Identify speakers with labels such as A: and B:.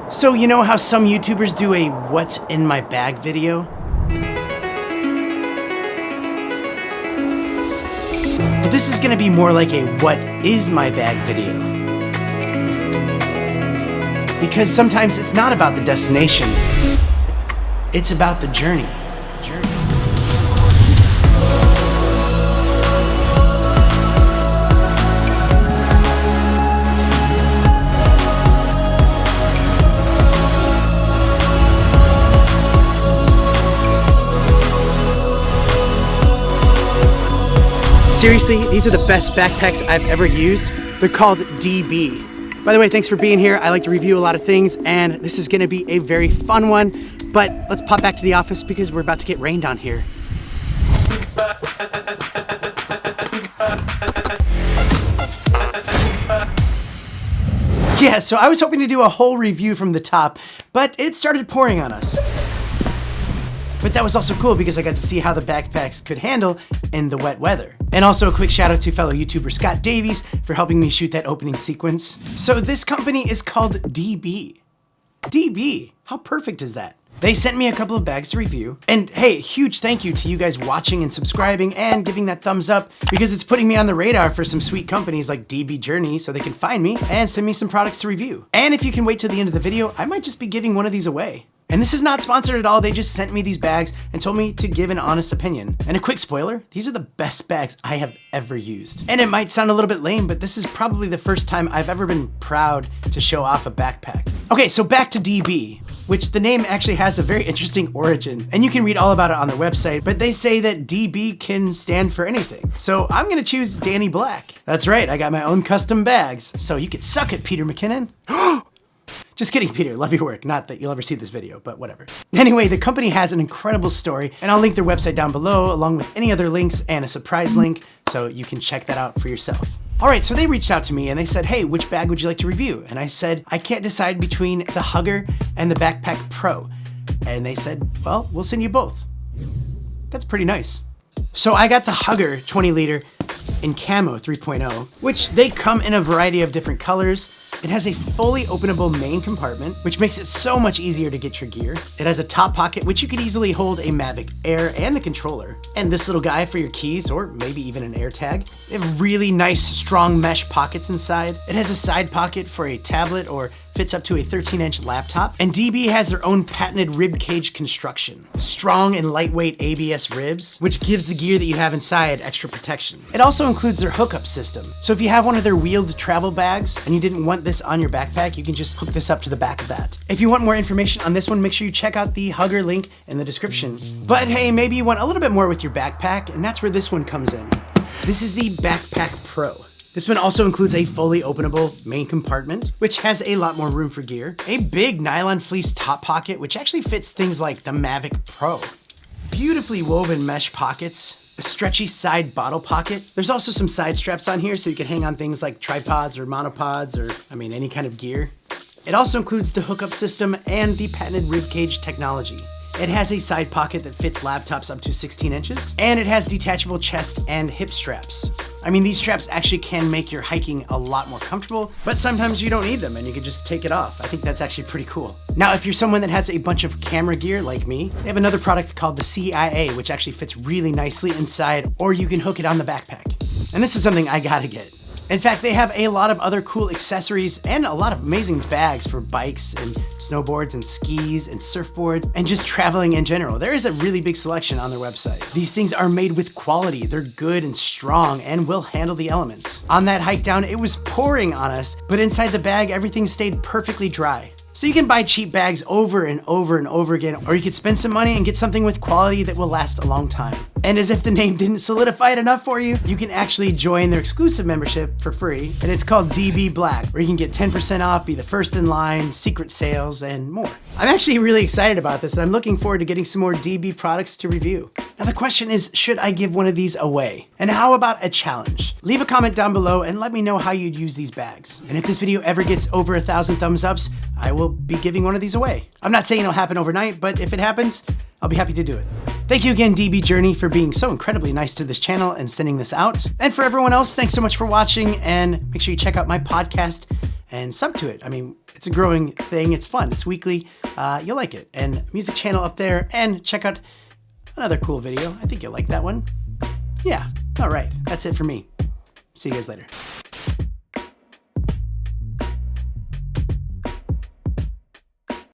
A: So you know how some YouTubers do a what's in my bag video? Well, this is gonna be more like a what is my bag video. Because sometimes it's not about the destination, it's about the journey. Seriously, these are the best backpacks I've ever used. They're called DB. By the way, thanks for being here. I like to review a lot of things, and this is gonna be a very fun one, but let's pop back to the office because we're about to get rained on here. Yeah, so I was hoping to do a whole review from the top, but it started pouring on us. But that was also cool because I got to see how the backpacks could handle in the wet weather. And also a quick shout out to fellow YouTuber Scott Davies for helping me shoot that opening sequence. So this company is called DB. DB, how perfect is that? They sent me a couple of bags to review. And hey, huge thank you to you guys watching and subscribing and giving that thumbs up because it's putting me on the radar for some sweet companies like DB Journey so they can find me and send me some products to review. And if you can wait till the end of the video, I might just be giving one of these away. And this is not sponsored at all, they just sent me these bags and told me to give an honest opinion. And a quick spoiler, these are the best bags I have ever used. And it might sound a little bit lame, but this is probably the first time I've ever been proud to show off a backpack. Okay, so back to DB, which the name actually has a very interesting origin. And you can read all about it on their website, but they say that DB can stand for anything. So I'm gonna choose Danny Black. That's right, I got my own custom bags. So you could suck it, Peter McKinnon. Just kidding, Peter, love your work. Not that you'll ever see this video, but whatever. Anyway, the company has an incredible story, and I'll link their website down below, along with any other links and a surprise link, so you can check that out for yourself. All right, so they reached out to me and they said, hey, which bag would you like to review? And I said, I can't decide between the Hugger and the Backpack Pro. And they said, well, we'll send you both. That's pretty nice. So I got the Hugger 20 liter in Camo 3.0, which they come in a variety of different colors. It has a fully openable main compartment, which makes it so much easier to get your gear. It has a top pocket, which you could easily hold a Mavic Air and the controller, and this little guy for your keys, or maybe even an air tag. They have really nice, strong mesh pockets inside. It has a side pocket for a tablet or fits up to a 13-inch laptop. And DB has their own patented rib cage construction. Strong and lightweight ABS ribs, which gives the gear that you have inside extra protection. It also includes their hookup system. So if you have one of their wheeled travel bags and you didn't want this on your backpack, you can just hook this up to the back of that. If you want more information on this one, make sure you check out the Hugger link in the description. But hey, maybe you want a little bit more with your backpack, and that's where this one comes in. This is the Backpack Pro. This one also includes a fully openable main compartment, which has a lot more room for gear, a big nylon fleece top pocket, which actually fits things like the Mavic Pro, beautifully woven mesh pockets, a stretchy side bottle pocket. There's also some side straps on here so you can hang on things like tripods or monopods or, any kind of gear. It also includes the hookup system and the patented rib cage technology. It has a side pocket that fits laptops up to 16 inches, and it has detachable chest and hip straps. These straps actually can make your hiking a lot more comfortable, but sometimes you don't need them and you can just take it off. I think that's actually pretty cool. Now, if you're someone that has a bunch of camera gear like me, they have another product called the CIA, which actually fits really nicely inside, or you can hook it on the backpack. And this is something I gotta get. In fact, they have a lot of other cool accessories and a lot of amazing bags for bikes and snowboards and skis and surfboards and just traveling in general. There is a really big selection on their website. These things are made with quality. They're good and strong and will handle the elements. On that hike down, it was pouring on us, but inside the bag, everything stayed perfectly dry. So you can buy cheap bags over and over and over again, or you could spend some money and get something with quality that will last a long time. And as if the name didn't solidify it enough for you, you can actually join their exclusive membership for free, and it's called DB Black, where you can get 10% off, be the first in line, secret sales, and more. I'm actually really excited about this, and I'm looking forward to getting some more DB products to review. Now the question is, should I give one of these away? And how about a challenge? Leave a comment down below and let me know how you'd use these bags. And if this video ever gets over 1,000 thumbs ups, I will be giving one of these away. I'm not saying it'll happen overnight, but if it happens, I'll be happy to do it. Thank you again, DB Journey, for being so incredibly nice to this channel and sending this out. And for everyone else, thanks so much for watching, and make sure you check out my podcast and sub to it. I mean, it's a growing thing. It's fun. It's weekly. You'll like it. And music channel up there. And check out another cool video. I think you'll like that one. Yeah. All right. That's it for me. See you guys later.